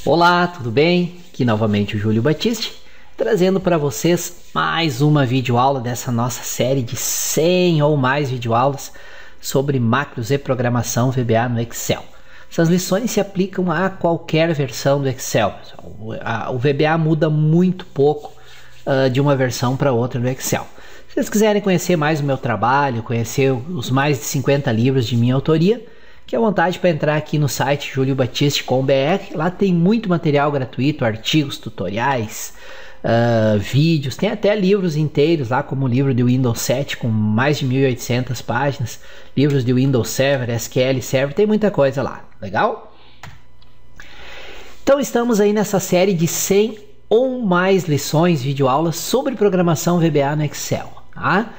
Olá, tudo bem? Aqui novamente o Júlio Batiste, trazendo para vocês mais uma videoaula dessa nossa série de 100 ou mais videoaulas sobre macros e programação VBA no Excel. Essas lições se aplicam a qualquer versão do Excel. O VBA muda muito pouco de uma versão para outra do Excel. Se vocês quiserem conhecer mais o meu trabalho, conhecer os mais de 50 livros de minha autoria, fique à vontade para entrar aqui no site juliobatiste.com.br. Lá tem muito material gratuito, artigos, tutoriais, vídeos, tem até livros inteiros lá, como o livro de Windows 7 com mais de 1.800 páginas, livros de Windows Server, SQL Server, tem muita coisa lá, legal? Então estamos aí nessa série de 100 ou mais lições, videoaulas sobre programação VBA no Excel, tá?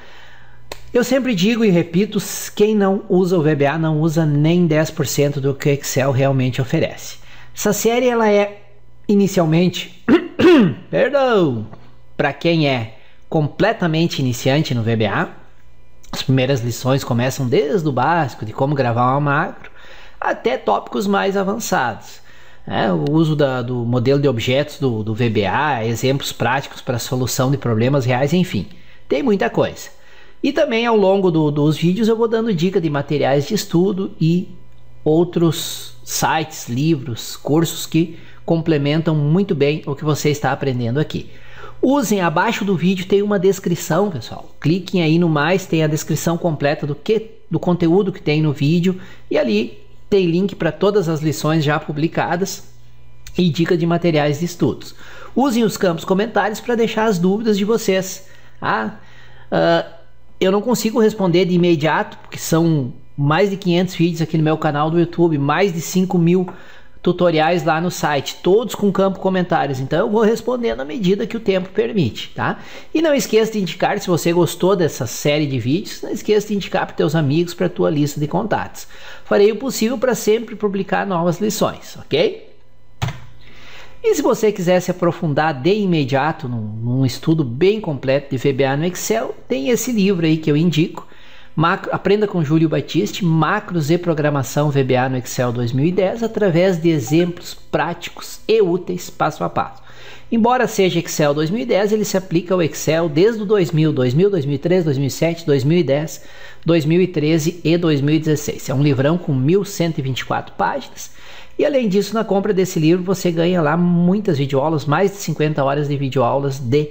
Eu sempre digo e repito, quem não usa o VBA não usa nem 10% do que o Excel realmente oferece. Essa série ela é inicialmente, perdão, para quem é completamente iniciante no VBA. As primeiras lições começam desde o básico, de como gravar uma macro, até tópicos mais avançados. O uso do modelo de objetos do VBA, exemplos práticos para solução de problemas reais, enfim, tem muita coisa. E também ao longo dos vídeos eu vou dando dica de materiais de estudo e outros sites, livros, cursos que complementam muito bem o que você está aprendendo aqui. Usem, abaixo do vídeo tem uma descrição, pessoal. Cliquem aí no mais, tem a descrição completa do conteúdo que tem no vídeo. E ali tem link para todas as lições já publicadas e dica de materiais de estudos. Usem os campos comentários para deixar as dúvidas de vocês. Eu não consigo responder de imediato, porque são mais de 500 vídeos aqui no meu canal do YouTube, mais de 5.000 tutoriais lá no site, todos com campo comentários. Então eu vou respondendo à medida que o tempo permite, tá? E não esqueça de indicar, se você gostou dessa série de vídeos, não esqueça de indicar para teus amigos, para a tua lista de contatos. Farei o possível para sempre publicar novas lições, ok? E se você quiser se aprofundar de imediato num estudo bem completo de VBA no Excel, tem esse livro aí que eu indico, Aprenda com Júlio Batiste, Macros e Programação VBA no Excel 2010, através de exemplos práticos e úteis passo a passo. Embora seja Excel 2010, ele se aplica ao Excel desde o 2000, 2003, 2007, 2010, 2013 e 2016. É um livrão com 1.124 páginas. E além disso, na compra desse livro você ganha lá muitas videoaulas, mais de 50 horas de videoaulas de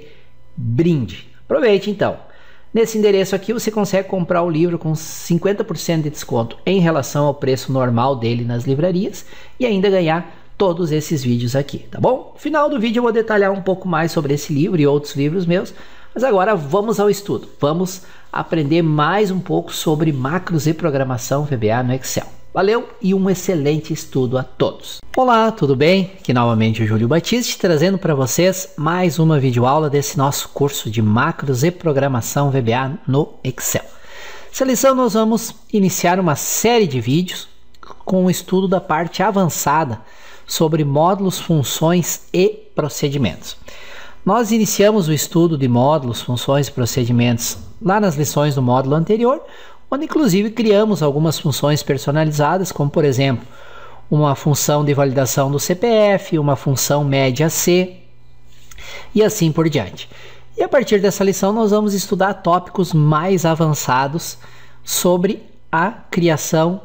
brinde. Aproveite então. Nesse endereço aqui você consegue comprar o livro com 50% de desconto em relação ao preço normal dele nas livrarias e ainda ganhar todos esses vídeos aqui, tá bom? No final do vídeo eu vou detalhar um pouco mais sobre esse livro e outros livros meus, mas agora vamos ao estudo. Vamos aprender mais um pouco sobre macros e programação VBA no Excel. Valeu e um excelente estudo a todos. Olá, tudo bem? Aqui novamente o Júlio Batiste trazendo para vocês mais uma videoaula desse nosso curso de macros e programação VBA no Excel. Nessa lição nós vamos iniciar uma série de vídeos com o estudo da parte avançada sobre módulos, funções e procedimentos. Nós iniciamos o estudo de módulos, funções e procedimentos lá nas lições do módulo anterior, onde inclusive criamos algumas funções personalizadas, como por exemplo, uma função de validação do CPF, uma função média C e assim por diante. E a partir dessa lição nós vamos estudar tópicos mais avançados sobre a criação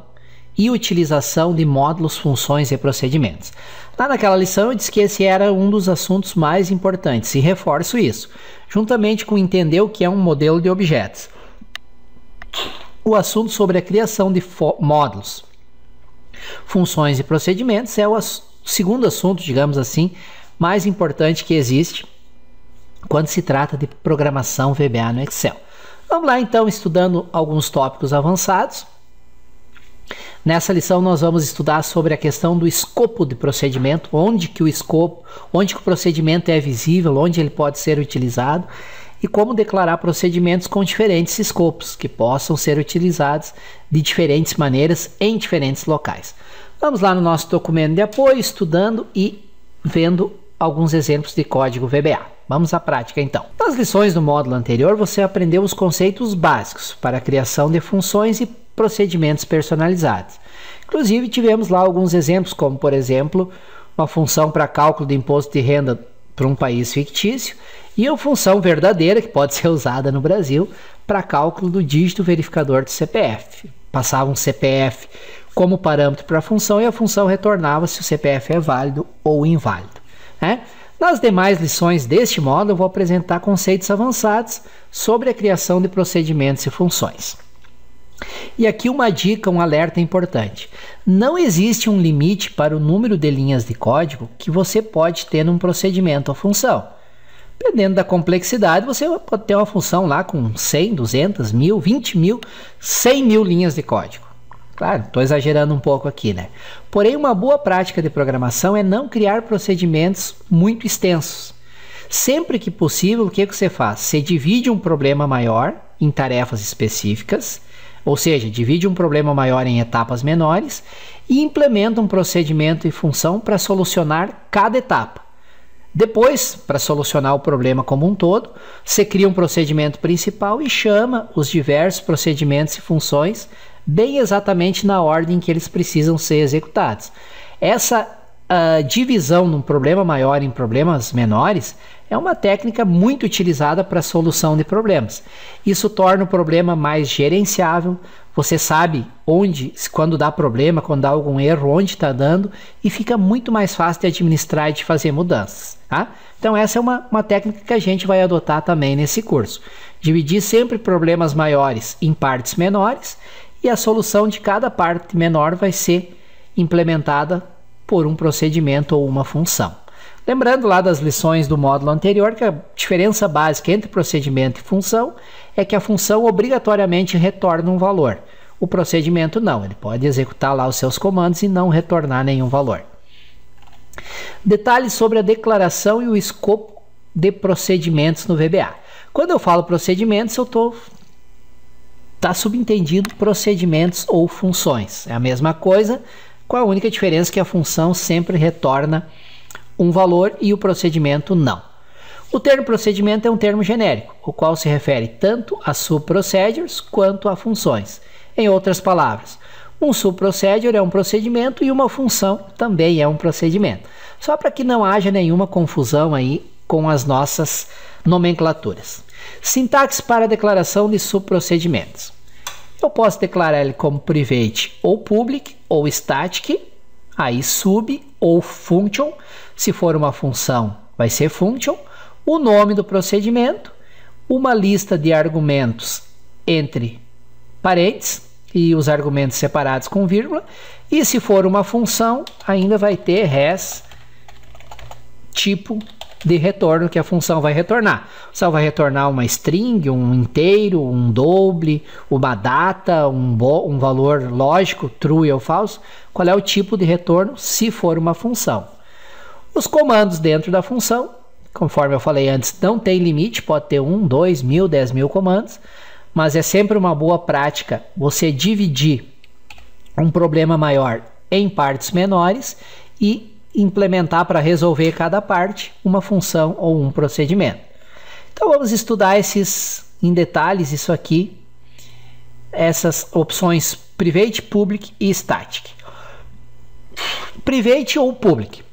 e utilização de módulos, funções e procedimentos. Lá naquela lição eu disse que esse era um dos assuntos mais importantes e reforço isso, juntamente com entender o que é um modelo de objetos. O assunto sobre a criação de módulos, funções e procedimentos é o segundo assunto, digamos assim, mais importante que existe quando se trata de programação VBA no Excel. Vamos lá então, estudando alguns tópicos avançados. Nessa lição nós vamos estudar sobre a questão do escopo de procedimento, onde que o procedimento é visível, onde ele pode ser utilizado, e como declarar procedimentos com diferentes escopos, que possam ser utilizados de diferentes maneiras em diferentes locais. Vamos lá no nosso documento de apoio, estudando e vendo alguns exemplos de código VBA. Vamos à prática então. Nas lições do módulo anterior, você aprendeu os conceitos básicos para a criação de funções e procedimentos personalizados. Inclusive, tivemos lá alguns exemplos, como por exemplo, uma função para cálculo de imposto de renda para um país fictício e uma função verdadeira que pode ser usada no Brasil para cálculo do dígito verificador do CPF. Passava um CPF como parâmetro para a função e a função retornava se o CPF é válido ou inválido, né? Nas demais lições deste módulo, eu vou apresentar conceitos avançados sobre a criação de procedimentos e funções. E aqui uma dica, um alerta importante. Não existe um limite para o número de linhas de código que você pode ter num procedimento ou função. Dependendo da complexidade, você pode ter uma função lá com 100, 200, 1000, 20 mil, 100 mil linhas de código. Claro, estou exagerando um pouco aqui, né? Porém, uma boa prática de programação é não criar procedimentos muito extensos. Sempre que possível, o que você faz? Você divide um problema maior em tarefas específicas, ou seja, divide um problema maior em etapas menores e implementa um procedimento e função para solucionar cada etapa. Depois, para solucionar o problema como um todo, você cria um procedimento principal e chama os diversos procedimentos e funções bem exatamente na ordem que eles precisam ser executados. Essa divisão num problema maior em problemas menores é uma técnica muito utilizada para a solução de problemas. Isso torna o problema mais gerenciável, você sabe onde, quando dá problema, quando dá algum erro, onde está dando, e fica muito mais fácil de administrar e de fazer mudanças, tá? Então essa é uma técnica que a gente vai adotar também nesse curso. Dividir sempre problemas maiores em partes menores e a solução de cada parte menor vai ser implementada por um procedimento ou uma função. Lembrando lá das lições do módulo anterior que a diferença básica entre procedimento e função é que a função obrigatoriamente retorna um valor. O procedimento não, ele pode executar lá os seus comandos e não retornar nenhum valor. Detalhes sobre a declaração e o escopo de procedimentos no VBA. Quando eu falo procedimentos, está subentendido procedimentos ou funções. É a mesma coisa, com a única diferença que a função sempre retorna um valor e o procedimento não. O termo procedimento é um termo genérico, o qual se refere tanto a subprocedures quanto a funções. Em outras palavras, um subprocedure é um procedimento e uma função também é um procedimento. Só para que não haja nenhuma confusão aí com as nossas nomenclaturas. Sintaxe para a declaração de subprocedimentos. Eu posso declarar ele como private ou public ou static, aí sub ou function, se for uma função vai ser function, o nome do procedimento, uma lista de argumentos entre parênteses e os argumentos separados com vírgula, e se for uma função ainda vai ter res, tipo de retorno que a função vai retornar. A função vai retornar uma string, um inteiro, um double, uma data, um valor lógico, true ou falso. Qual é o tipo de retorno se for uma função? Os comandos dentro da função, conforme eu falei antes, não tem limite, pode ter 1, 2, 1000, 10.000 comandos, mas é sempre uma boa prática você dividir um problema maior em partes menores e implementar para resolver cada parte uma função ou um procedimento. Então vamos estudar esses em detalhes, isso aqui, essas opções private, public e static. Private ou public.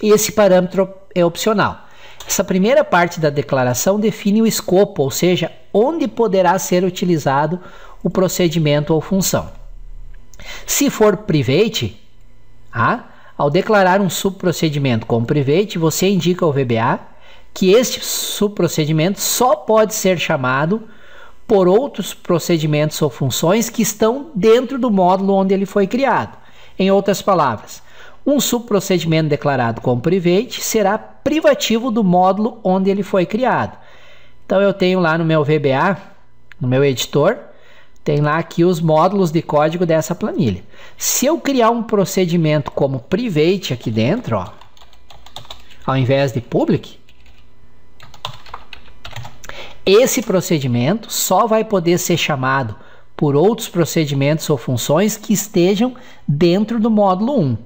Esse parâmetro é opcional. Essa primeira parte da declaração define o escopo, ou seja, onde poderá ser utilizado o procedimento ou função. Se for private, ao declarar um subprocedimento como private, você indica ao VBA que este subprocedimento só pode ser chamado por outros procedimentos ou funções que estão dentro do módulo onde ele foi criado. Em outras palavras, um subprocedimento declarado como private será privativo do módulo onde ele foi criado. Então eu tenho lá no meu VBA, no meu editor, tem lá aqui os módulos de código dessa planilha. Se eu criar um procedimento como private aqui dentro, ao invés de public, esse procedimento só vai poder ser chamado por outros procedimentos ou funções que estejam dentro do módulo 1.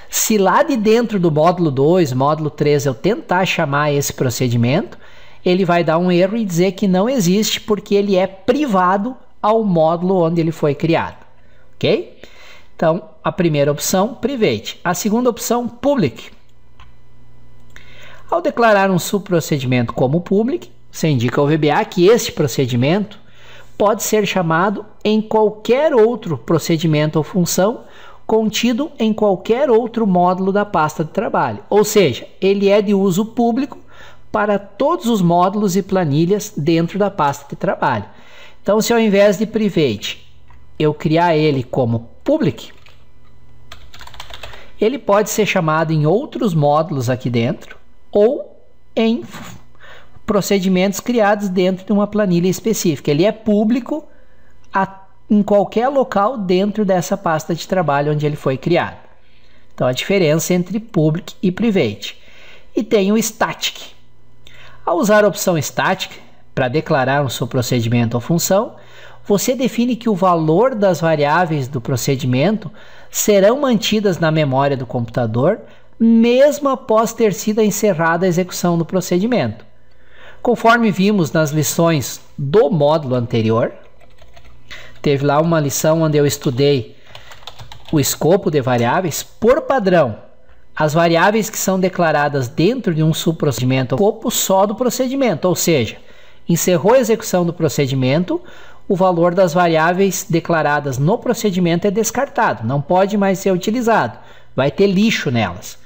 Se lá de dentro do módulo 2, módulo 3, eu tentar chamar esse procedimento, ele vai dar um erro e dizer que não existe porque ele é privado ao módulo onde ele foi criado, ok? Então, a primeira opção, private. A segunda opção, public. Ao declarar um subprocedimento como public, você indica ao VBA que este procedimento pode ser chamado em qualquer outro procedimento ou função contido em qualquer outro módulo da pasta de trabalho. Ou seja, ele é de uso público para todos os módulos e planilhas dentro da pasta de trabalho. Então, se ao invés de private eu criar ele como public, ele pode ser chamado em outros módulos aqui dentro ou em procedimentos criados dentro de uma planilha específica. Ele é público em qualquer local dentro dessa pasta de trabalho onde ele foi criado. Então, a diferença entre public e private. E tem o static. Ao usar a opção static para declarar um subprocedimento ou função, você define que o valor das variáveis do procedimento serão mantidas na memória do computador mesmo após ter sido encerrada a execução do procedimento. Conforme vimos nas lições do módulo anterior, teve lá uma lição onde eu estudei o escopo de variáveis. Por padrão, as variáveis que são declaradas dentro de um subprocedimento, o escopo só do procedimento, ou seja, encerrou a execução do procedimento, o valor das variáveis declaradas no procedimento é descartado, não pode mais ser utilizado, vai ter lixo nelas.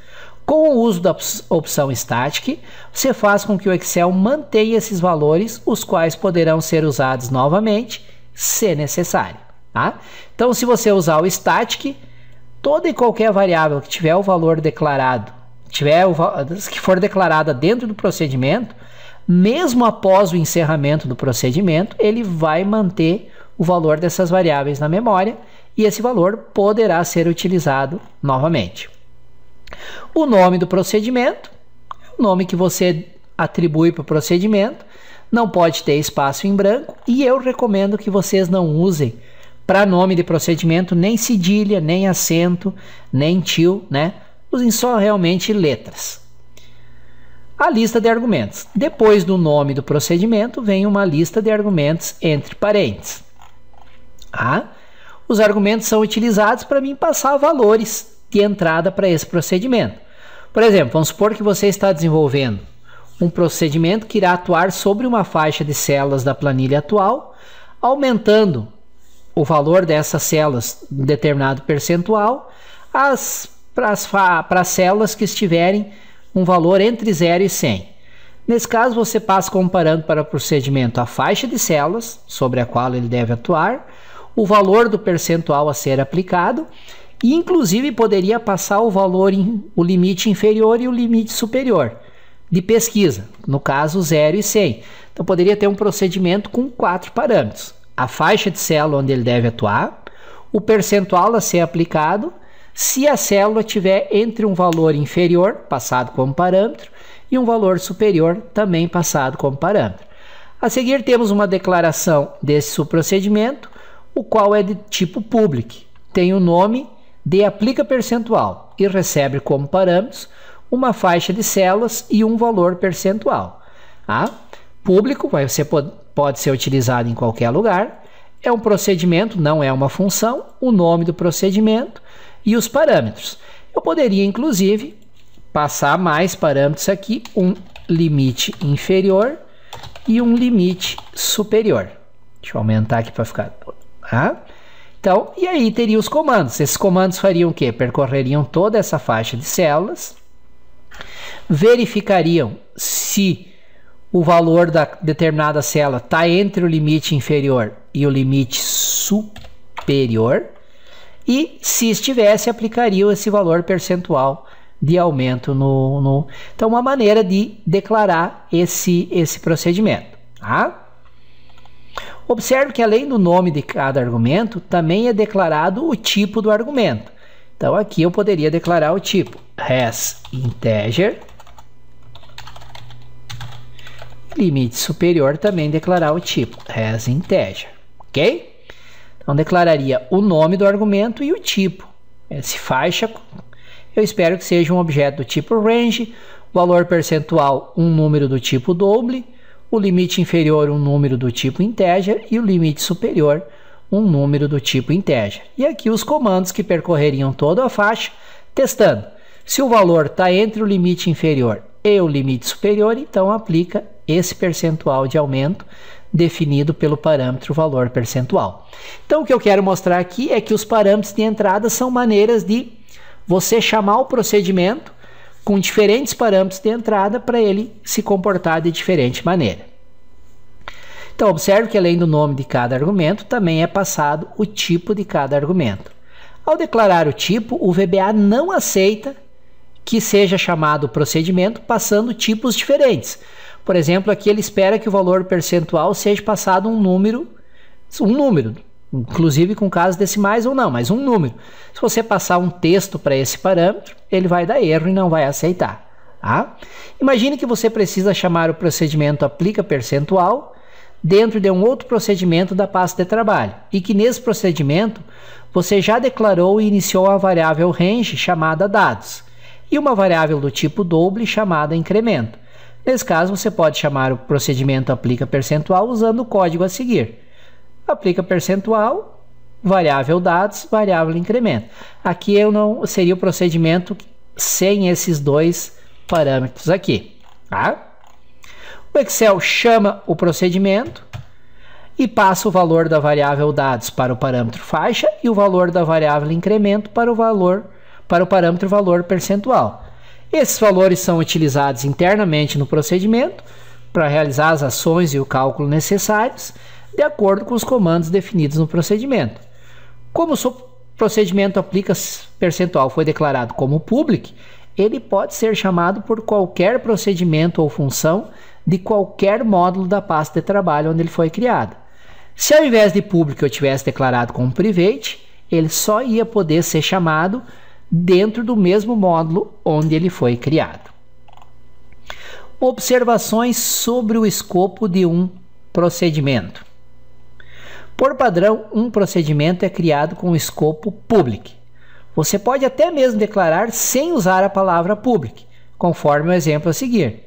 Com o uso da opção static, você faz com que o Excel mantenha esses valores, os quais poderão ser usados novamente, se necessário. Tá? Então, se você usar o static, toda e qualquer variável que tiver o valor declarado, que for declarada dentro do procedimento, mesmo após o encerramento do procedimento, ele vai manter o valor dessas variáveis na memória e esse valor poderá ser utilizado novamente. O nome do procedimento é o nome que você atribui para o procedimento, não pode ter espaço em branco e eu recomendo que vocês não usem para nome de procedimento nem cedilha, nem acento, nem til, né? Usem só realmente letras. A lista de argumentos. Depois do nome do procedimento vem uma lista de argumentos entre parênteses. Os argumentos são utilizados para mim passar valores de entrada para esse procedimento. Por exemplo, vamos supor que você está desenvolvendo um procedimento que irá atuar sobre uma faixa de células da planilha atual, aumentando o valor dessas células em determinado percentual para as células que estiverem um valor entre 0 e 100. Nesse caso, você passa comparando para o procedimento a faixa de células sobre a qual ele deve atuar, o valor do percentual a ser aplicado e, inclusive, poderia passar o limite inferior e o limite superior de pesquisa, no caso 0 e 100. Então, poderia ter um procedimento com 4 parâmetros. A faixa de célula onde ele deve atuar, o percentual a ser aplicado, se a célula tiver entre um valor inferior, passado como parâmetro, e um valor superior, também passado como parâmetro. A seguir, temos uma declaração desse subprocedimento, o qual é de tipo public. Tem o nome de aplica percentual e recebe como parâmetros uma faixa de células e um valor percentual. Público pode ser utilizado em qualquer lugar. É um procedimento, não é uma função. O nome do procedimento e os parâmetros. Eu poderia, inclusive, passar mais parâmetros aqui, um limite inferior e um limite superior. Deixa eu aumentar aqui para ficar... Então, e aí teria os comandos. Esses comandos fariam o quê? Percorreriam toda essa faixa de células, verificariam se o valor da determinada célula está entre o limite inferior e o limite superior, e se estivesse, aplicariam esse valor percentual de aumento no... Então, uma maneira de declarar esse procedimento. Observe que além do nome de cada argumento, também é declarado o tipo do argumento. Então, aqui eu poderia declarar o tipo res integer. Limite superior também declarar o tipo res integer. Ok? Então, declararia o nome do argumento e o tipo. Esse faixa, eu espero que seja um objeto do tipo range, valor percentual, um número do tipo double, o limite inferior, um número do tipo integer, e o limite superior, um número do tipo integer. E aqui os comandos que percorreriam toda a faixa, testando. Se o valor está entre o limite inferior e o limite superior, então aplica esse percentual de aumento definido pelo parâmetro valor percentual. Então o que eu quero mostrar aqui é que os parâmetros de entrada são maneiras de você chamar o procedimento com diferentes parâmetros de entrada para ele se comportar de diferente maneira. Então observe que além do nome de cada argumento, também é passado o tipo de cada argumento. Ao declarar o tipo, o VBA não aceita que seja chamado o procedimento passando tipos diferentes. Por exemplo, aqui ele espera que o valor percentual seja passado um número, inclusive com casos decimais ou não, mas um número. Se você passar um texto para esse parâmetro, ele vai dar erro e não vai aceitar. Tá? Imagine que você precisa chamar o procedimento aplica percentual dentro de um outro procedimento da pasta de trabalho e que nesse procedimento você já declarou e iniciou a variável range chamada dados e uma variável do tipo double chamada incremento. Nesse caso, você pode chamar o procedimento aplica percentual usando o código a seguir. Aplica percentual, variável dados, variável incremento. Aqui seria o procedimento sem esses dois parâmetros aqui. Tá? O Excel chama o procedimento e passa o valor da variável dados para o parâmetro faixa e o valor da variável incremento para o parâmetro valor percentual. Esses valores são utilizados internamente no procedimento para realizar as ações e o cálculo necessários de acordo com os comandos definidos no procedimento. Como o procedimento aplica percentual foi declarado como public, ele pode ser chamado por qualquer procedimento ou função de qualquer módulo da pasta de trabalho onde ele foi criado. Se ao invés de public eu tivesse declarado como private, ele só ia poder ser chamado dentro do mesmo módulo onde ele foi criado. Observações sobre o escopo de um procedimento. Por padrão, um procedimento é criado com o escopo public. Você pode até mesmo declarar sem usar a palavra public, conforme o exemplo a seguir.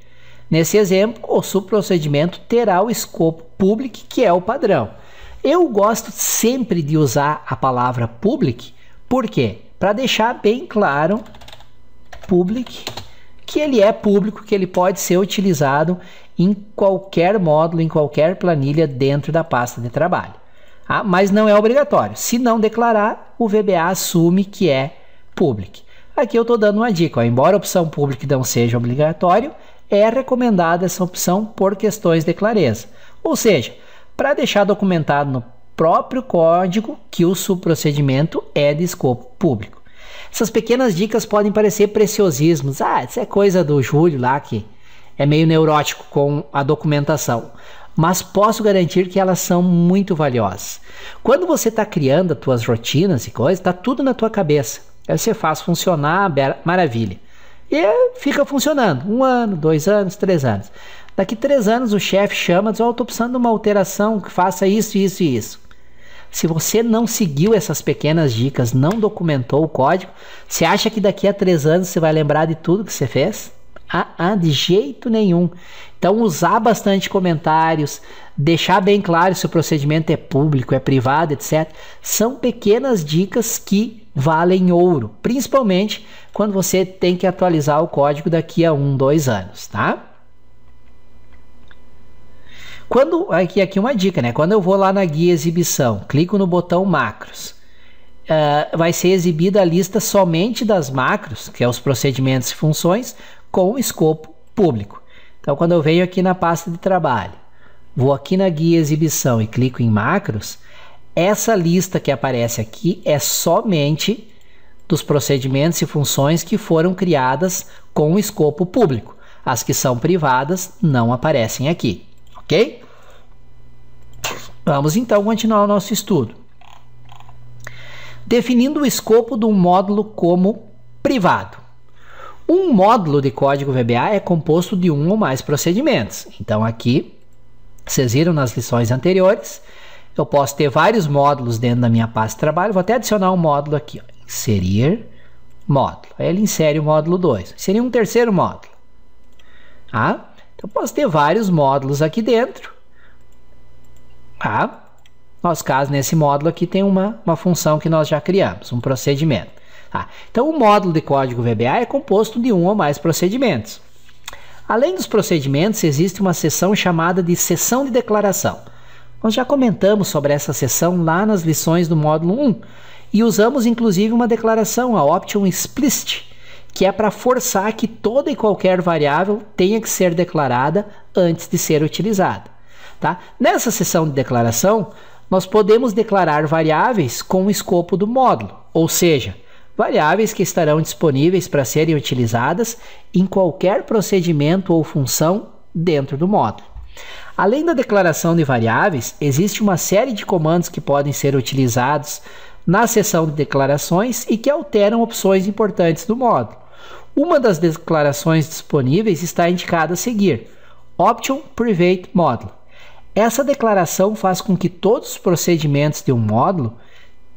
Nesse exemplo, o subprocedimento terá o escopo public, que é o padrão. Eu gosto sempre de usar a palavra public, por quê? Para deixar bem claro, public, que ele é público, que ele pode ser utilizado em qualquer módulo, em qualquer planilha dentro da pasta de trabalho. Mas não é obrigatório. Se não declarar, o VBA assume que é public. Aqui eu estou dando uma dica. Embora a opção public não seja obrigatório, é recomendada essa opção por questões de clareza. Ou seja, para deixar documentado no próprio código que o subprocedimento é de escopo público. Essas pequenas dicas podem parecer preciosismos. Isso é coisa do Júlio lá que é meio neurótico com a documentação. Mas posso garantir que elas são muito valiosas. Quando você está criando as tuas rotinas e coisas, está tudo na tua cabeça. Aí você faz funcionar, maravilha. E fica funcionando. 1 ano, 2 anos, 3 anos. Daqui 3 anos o chefe chama e diz, estou precisando de uma alteração que faça isso, isso e isso. Se você não seguiu essas pequenas dicas, não documentou o código, você acha que daqui a 3 anos você vai lembrar de tudo que você fez? De jeito nenhum. Então usar bastante comentários, deixar bem claro se o procedimento é público, é privado, etc. São pequenas dicas que valem ouro, principalmente quando você tem que atualizar o código daqui a 1, 2 anos, tá? Aqui uma dica, né? Quando eu vou lá na guia exibição, clico no botão macros, vai ser exibida a lista somente das macros, que é os procedimentos e funções, com escopo público. Então, quando eu venho aqui na pasta de trabalho, vou aqui na guia exibição e clico em macros, essa lista que aparece aqui é somente dos procedimentos e funções que foram criadas com escopo público. As que são privadas não aparecem aqui. Ok? Vamos então continuar o nosso estudo. Definindo o escopo de um módulo como privado. Um módulo de código VBA é composto de um ou mais procedimentos. Então aqui, vocês viram nas lições anteriores, eu posso ter vários módulos dentro da minha pasta de trabalho. Vou até adicionar um módulo aqui. Inserir módulo. Aí ele insere o módulo 2. Seria um terceiro módulo. Então, eu posso ter vários módulos aqui dentro. Nosso caso, nesse módulo aqui, tem uma função que nós já criamos, um procedimento. Tá? Então, o módulo de código VBA é composto de um ou mais procedimentos. Além dos procedimentos, existe uma seção chamada de seção de declaração. Nós já comentamos sobre essa seção lá nas lições do módulo 1 e usamos inclusive uma declaração, a option explicit, que é para forçar que toda e qualquer variável tenha que ser declarada antes de ser utilizada. Tá? Nessa seção de declaração, nós podemos declarar variáveis com o escopo do módulo, ou seja, variáveis que estarão disponíveis para serem utilizadas em qualquer procedimento ou função dentro do módulo. Além da declaração de variáveis, existe uma série de comandos que podem ser utilizados na seção de declarações e que alteram opções importantes do módulo. Uma das declarações disponíveis está indicada a seguir, Option Private Module. Essa declaração faz com que todos os procedimentos de um módulo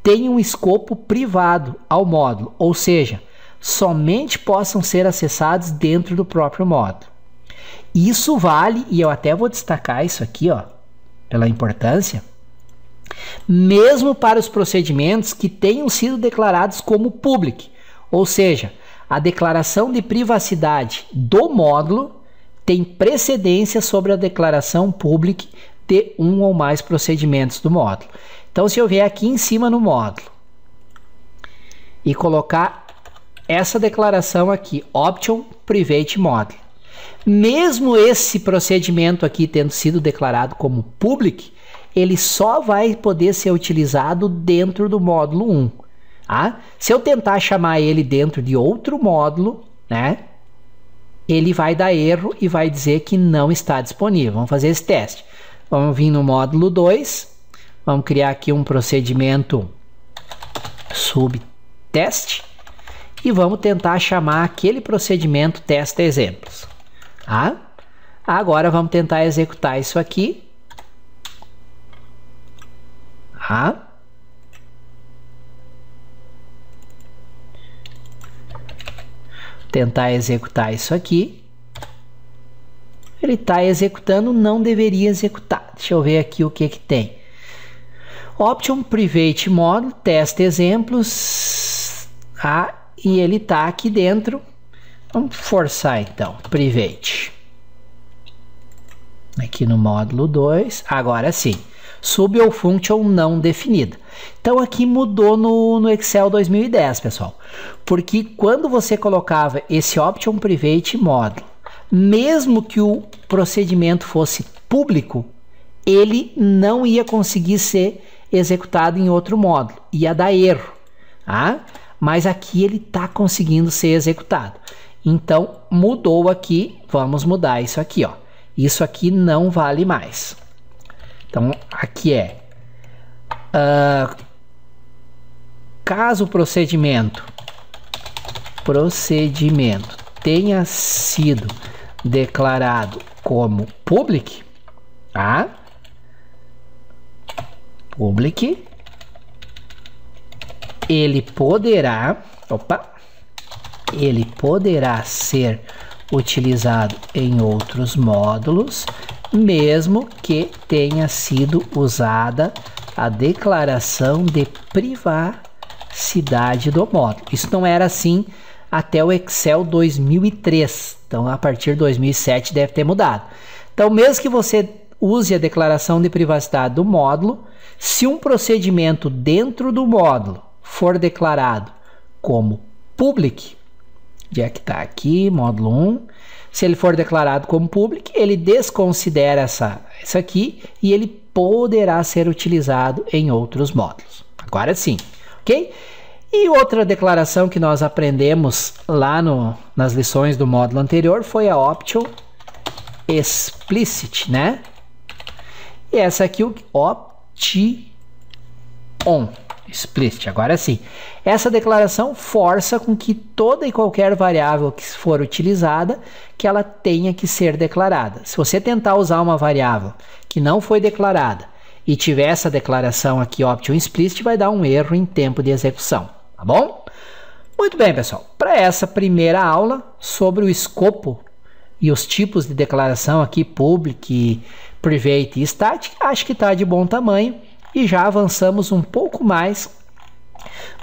tenham um escopo privado ao módulo, ou seja, somente possam ser acessados dentro do próprio módulo. Isso vale, e eu até vou destacar isso aqui, ó, pela importância, mesmo para os procedimentos que tenham sido declarados como public, ou seja, a declaração de privacidade do módulo tem precedência sobre a declaração public de um ou mais procedimentos do módulo. Então, se eu vier aqui em cima no módulo e colocar essa declaração aqui, Option Private Module, mesmo esse procedimento aqui tendo sido declarado como public, ele só vai poder ser utilizado dentro do módulo 1. Tá? Se eu tentar chamar ele dentro de outro módulo, né, ele vai dar erro e vai dizer que não está disponível. Vamos fazer esse teste. Vamos vir no módulo 2, vamos criar aqui um procedimento subteste e vamos tentar chamar aquele procedimento testa exemplos. Tá? Agora vamos tentar executar isso aqui. Tá? Tentar executar isso aqui. Ele está executando, não deveria executar. Deixa eu ver aqui o que tem. Option Private Module, testa exemplos. Ah, e ele está aqui dentro. Vamos forçar então, Private. Aqui no módulo 2, agora sim. Sub ou function não definida. Então aqui mudou no Excel 2010, pessoal. Porque quando você colocava esse Option Private Module, mesmo que o procedimento fosse público, ele não ia conseguir ser executado em outro módulo. Ia dar erro. Tá? Mas aqui ele está conseguindo ser executado. Então mudou aqui. Vamos mudar isso aqui. Ó. Isso aqui não vale mais. Então, aqui é, caso o procedimento tenha sido declarado como public, tá? Public, ele poderá ser utilizado em outros módulos, mesmo que tenha sido usada a declaração de privacidade do módulo. Isso não era assim até o Excel 2003. Então, a partir de 2007 deve ter mudado. Então, mesmo que você use a declaração de privacidade do módulo, se um procedimento dentro do módulo for declarado como public, já que está aqui, módulo 1, se ele for declarado como public, ele desconsidera isso aqui e ele poderá ser utilizado em outros módulos. Agora sim, ok? E outra declaração que nós aprendemos lá nas lições do módulo anterior foi a Option Explicit, né? E essa aqui, o Option Explicit, agora sim. Essa declaração força com que toda e qualquer variável que for utilizada, que ela tenha que ser declarada. Se você tentar usar uma variável que não foi declarada e tiver essa declaração aqui, Option Explicit, vai dar um erro em tempo de execução, tá bom? Muito bem, pessoal. Para essa primeira aula sobre o escopo e os tipos de declaração aqui, Public, Private e Static, acho que está de bom tamanho. e já avançamos um pouco mais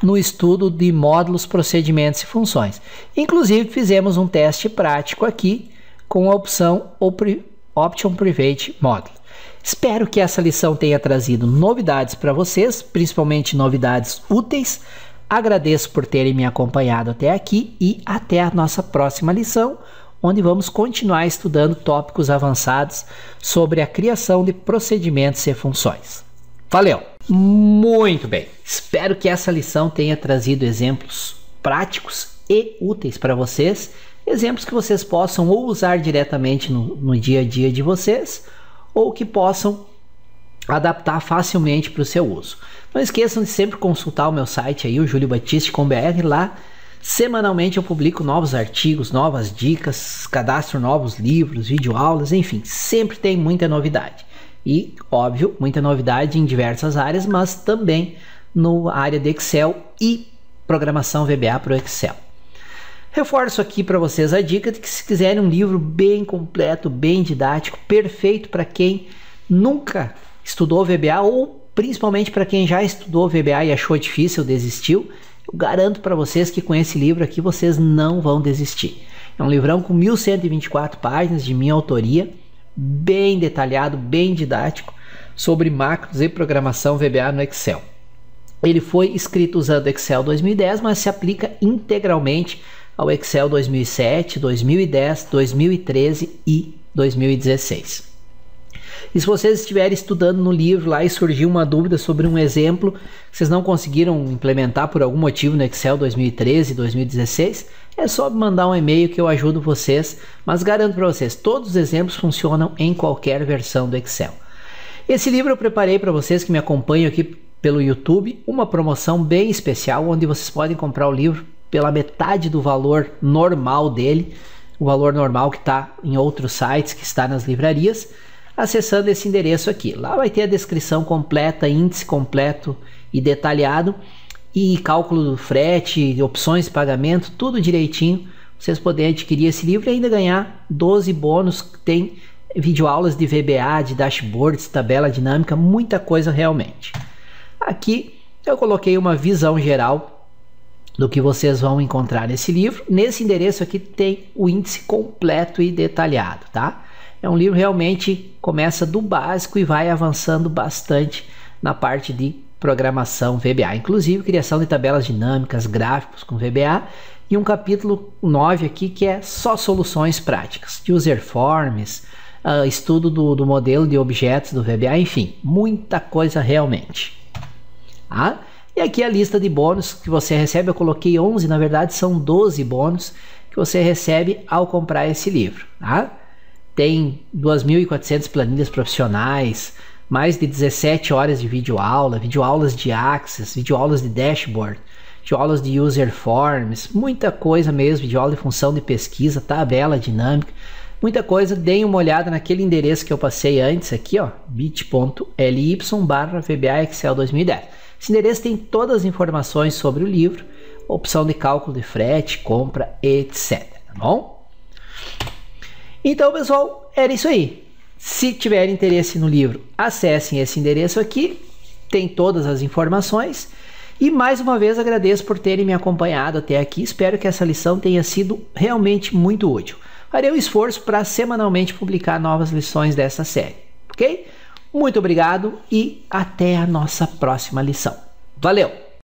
no estudo de módulos, procedimentos e funções. Inclusive fizemos um teste prático aqui com a opção Option Private Module. Espero que essa lição tenha trazido novidades para vocês, principalmente novidades úteis. Agradeço por terem me acompanhado até aqui e até a nossa próxima lição, onde vamos continuar estudando tópicos avançados sobre a criação de procedimentos e funções. Valeu! Muito bem! Espero que essa lição tenha trazido exemplos práticos e úteis para vocês, exemplos que vocês possam ou usar diretamente no dia a dia de vocês, ou que possam adaptar facilmente para o seu uso. Não esqueçam de sempre consultar o meu site aí, o juliobatiste.com.br. Lá semanalmente eu publico novos artigos, novas dicas, cadastro novos livros, videoaulas, enfim, sempre tem muita novidade. E, óbvio, muita novidade em diversas áreas, mas também na área de Excel e programação VBA para o Excel. Reforço aqui para vocês a dica de que, se quiserem um livro bem completo, bem didático, perfeito para quem nunca estudou VBA ou principalmente para quem já estudou VBA e achou difícil, desistiu, eu garanto para vocês que com esse livro aqui vocês não vão desistir. É um livrão com 1124 páginas de minha autoria, bem detalhado, bem didático, sobre macros e programação VBA no Excel. Ele foi escrito usando Excel 2010, mas se aplica integralmente ao Excel 2007, 2010, 2013 e 2016. E se vocês estiverem estudando no livro lá e surgiu uma dúvida sobre um exemplo que vocês não conseguiram implementar por algum motivo no Excel 2013 e 2016, é só mandar um e-mail que eu ajudo vocês, mas garanto para vocês, todos os exemplos funcionam em qualquer versão do Excel. Esse livro eu preparei para vocês que me acompanham aqui pelo YouTube, uma promoção bem especial, onde vocês podem comprar o livro pela metade do valor normal dele, o valor normal que está em outros sites, que está nas livrarias, acessando esse endereço aqui. Lá vai ter a descrição completa, índice completo e detalhado, e cálculo do frete, opções de pagamento, tudo direitinho. Vocês podem adquirir esse livro e ainda ganhar 12 bônus, que tem videoaulas de VBA, de dashboards, tabela dinâmica, muita coisa realmente. Aqui eu coloquei uma visão geral do que vocês vão encontrar nesse livro. Nesse endereço aqui tem o índice completo e detalhado, tá? É um livro realmente começa do básico e vai avançando bastante na parte de programação VBA, inclusive criação de tabelas dinâmicas, gráficos com VBA, e um capítulo 9 aqui que é só soluções práticas, de user forms, estudo do modelo de objetos do VBA, enfim, muita coisa realmente. Ah, e aqui a lista de bônus que você recebe, eu coloquei 11, na verdade são 12 bônus que você recebe ao comprar esse livro. Tá? Tem 2.400 planilhas profissionais, mais de 17 horas de videoaula, videoaulas de Access, videoaulas de Dashboard, videoaulas de User Forms, muita coisa mesmo, videoaula de função de pesquisa, tabela dinâmica, muita coisa. Deem uma olhada naquele endereço que eu passei antes aqui, ó, bit.ly/VBA Excel 2010. Esse endereço tem todas as informações sobre o livro, opção de cálculo de frete, compra, etc. Tá bom? Então, pessoal, era isso aí. Se tiver interesse no livro, acessem esse endereço aqui, tem todas as informações. E mais uma vez agradeço por terem me acompanhado até aqui. Espero que essa lição tenha sido realmente muito útil. Farei um esforço para semanalmente publicar novas lições dessa série, ok? Muito obrigado e até a nossa próxima lição. Valeu!